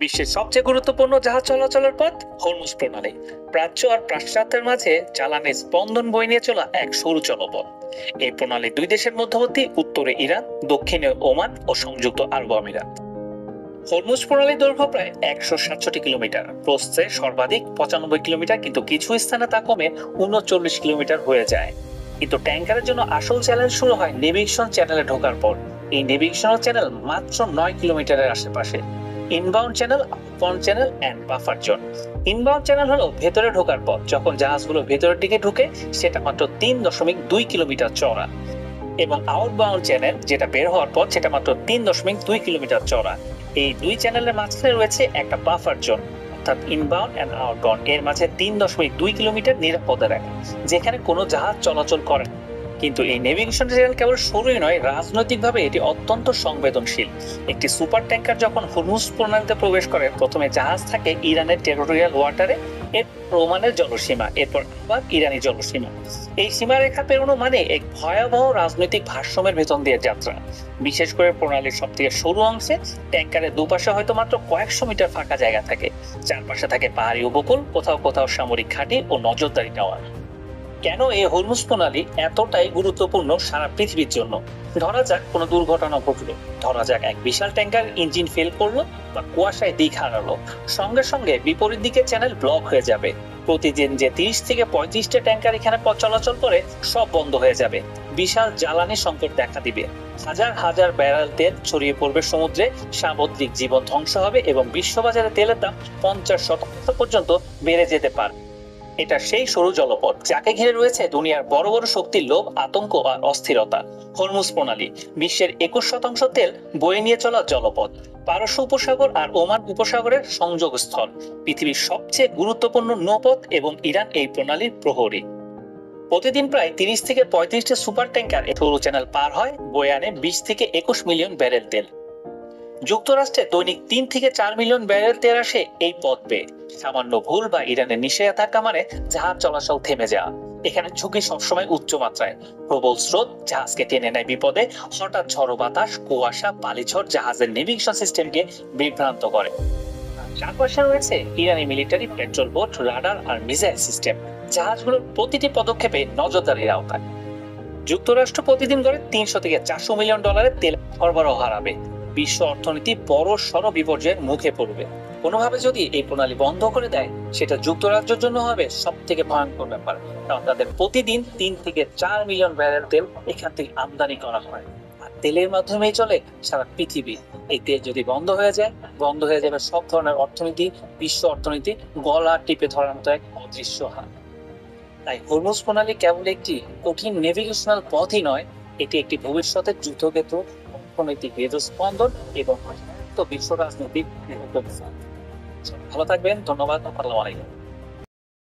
বিশ্বের সবচেয়ে গুরুত্বপূর্ণ জাহাজ চলাচলের পথ হরমুজ প্রণালী। প্রাচ্য আর পাশ্চাত্যের মাঝে জ্বালানির স্পন্দন বয়ে নিয়ে চলা এক সরু জলপথ। এই প্রণালী দুই দেশের মধ্যবর্তী, উত্তরে ইরান, দক্ষিণে ওমান ও সংযুক্ত আরব আমিরাত। হরমুজ প্রণালীর দৈর্ঘ্য প্রায় ১৬৭ কিলোমিটার, প্রস্থে সর্বাধিক ৯৫ কিলোমিটার, কিন্তু কিছু স্থানে তা কমে ৩৯ কিলোমিটার হয়ে যায়। কিন্তু ট্যাঙ্কারের জন্য আসল চ্যালেঞ্জ শুরু হয় নেভিগেশন চ্যানেলে ঢোকার পর। এই নেভিগেশনাল চ্যানেল মাত্র ৯ কিলোমিটারের আশেপাশে। Inbound channel, outbound channel and buffer zone. Inbound channel হলো ভেতরে ঢোকার পথ। যখন জাহাজগুলো ভেতরের দিকে ঢুকে সেটা মাত্র ৩.২ কিলোমিটার চওড়া, এবং আউটবাউন্ড চ্যানেল যেটা বের হওয়ার পথ সেটা মাত্র ৩.২ কিলোমিটার চওড়া। এই দুই চ্যানেলের মাঝখানে রয়েছে একটা বাফার জোন, অর্থাৎ ইনবাউন্ড এন্ড আউটবাউন্ড এর মাঝে ৩.২ কিলোমিটার নিরাপদে রাখে, যেখানে কোনো জাহাজ চলাচল করে না। কিন্তু এই নেভিগেশন চ্যানেল কেবল সরুই নয়, রাজনৈতিকভাবে এটি অত্যন্ত সংবেদনশীল। একটি সুপার ট্যাঙ্কার যখন হরমুজ প্রণালীতে প্রবেশ করে, প্রথমে জাহাজ থাকে ইরানের টেরিটোরিয়াল ওয়াটারে, এরপর ওমানের জলসীমা, এরপর আবার ইরানি জলসীমা। এই সীমারেখা পেরোনো মানে এক ভয়াবহ রাজনৈতিক ভারসাম্যের ভেতর দিয়ে যাত্রা। বিশেষ করে প্রণালীর সব থেকে সরু অংশে ট্যাঙ্কারের দুপাশে হয়তো মাত্র কয়েকশো মিটার ফাঁকা জায়গা থাকে। চারপাশে থাকে পাহাড়ি উপকূল, কোথাও কোথাও সামরিক ঘাঁটি ও নজরদারি টাওয়ার। কেন এই হরমুজ প্রণালী এতটাই গুরুত্বপূর্ণ সারা পৃথিবীর জন্য? ধরা যাক কোনো দুর্ঘটনা ঘটলো, ধরা যাক এক বিশাল ট্যাঙ্কার ইঞ্জিন ফেল করলো বা কুয়াশায় দিক হারালো, সঙ্গে সঙ্গে বিপরীত দিকে চ্যানেল ব্লক হয়ে যাবে। প্রতিদিন যে ৩০ থেকে ৩৫টা ট্যাঙ্কার এখানে পথ চলাচল করে সব বন্ধ হয়ে যাবে। বিশাল জ্বালানি সংকট দেখা দিবে, হাজার হাজার ব্যারেল তেল ছড়িয়ে পড়বে সমুদ্রে, সামুদ্রিক জীবন ধ্বংস হবে এবং বিশ্ববাজারে তেলের দাম ৫০% পর্যন্ত বেড়ে যেতে পারে। এটা সেই সরু জলপথ যাকে ঘিরে রয়েছে দুনিয়ার বড় বড় শক্তির লোভ, আতঙ্ক আর অস্থিরতা। হরমুজ প্রণালী বিশ্বের ২১% তেল বয়ে নিয়ে চলা জলপথ, পারস্য উপসাগর আর ওমান উপসাগরের সংযোগ স্থল, পৃথিবীর সবচেয়ে গুরুত্বপূর্ণ নৌপথ এবং ইরান এই প্রণালীর প্রহরী। প্রতিদিন প্রায় ৩০ থেকে ৩৫টা সুপার ট্যাঙ্কার এই সরু চ্যানেল পার হয়, বয়ে আনে ২০ থেকে ২১ মিলিয়ন ব্যারেল তেল। যুক্তরাষ্ট্রে দৈনিক ৩ থেকে ৪ মিলিয়ন ব্যারেল তেল আসে এই পথ বেয়ে। সামান্য ভুল বা ইরানের নিষেধাজ্ঞা মানে জাহাজ চলাচল থেমে যাওয়া। এখানে ঝুঁকি সবসময় উচ্চ মাত্রায়। প্রবল স্রোত জাহাজকে টেনে নেয় বিপদে, হঠাৎ ঝড়ো বাতাস, কুয়াশা, বালিঝড় জাহাজের নেভিগেশন সিস্টেমকে বিভ্রান্ত করে। চারপাশে রয়েছে ইরানি মিলিটারি পেট্রোল বোট, রাডার আর মিসাইল সিস্টেম। জাহাজগুলোর প্রতিটি পদক্ষেপে নজরদারির আওতায়। যুক্তরাষ্ট্র প্রতিদিন গড়ে ৩০০ থেকে ৪০০ মিলিয়ন ডলারের তেল সরবরাহ হারাবে। বিশ্ব অর্থনীতি বড় সড় বিপর্যয়ের মুখে পড়বে। কোনোভাবে যদি এই প্রণালী বন্ধ করে দেয়, সেটা যুক্তরাজ্যের জন্য হবে সব থেকে ভয়ঙ্কর ব্যাপার, কারণ তাদের প্রতিদিন ৩ থেকে ৪ মিলিয়ন ব্যারেল তেল এখান থেকে আমদানি করা হয়, আর তেলের মাধ্যমেই চলে সারা পৃথিবী। এই তেল যদি বন্ধ হয়ে যায়, বন্ধ হয়ে যাবে সব ধরনের অর্থনীতি, বিশ্ব অর্থনীতি গলা টিপে ধরার মতো এক অদৃশ্য হাত। তাই হরমুজ প্রণালী কেবল একটি কঠিন নেভিগেশনাল পথই নয়, এটি একটি ভবিষ্যতের যুদ্ধক্ষেত্র, অর্থনৈতিক হৃদস্পন্দন এবং বিশ্ব রাজনৈতিক। ভালো থাকবেন, ধন্যবাদ, আসসালামু আলাইকুম।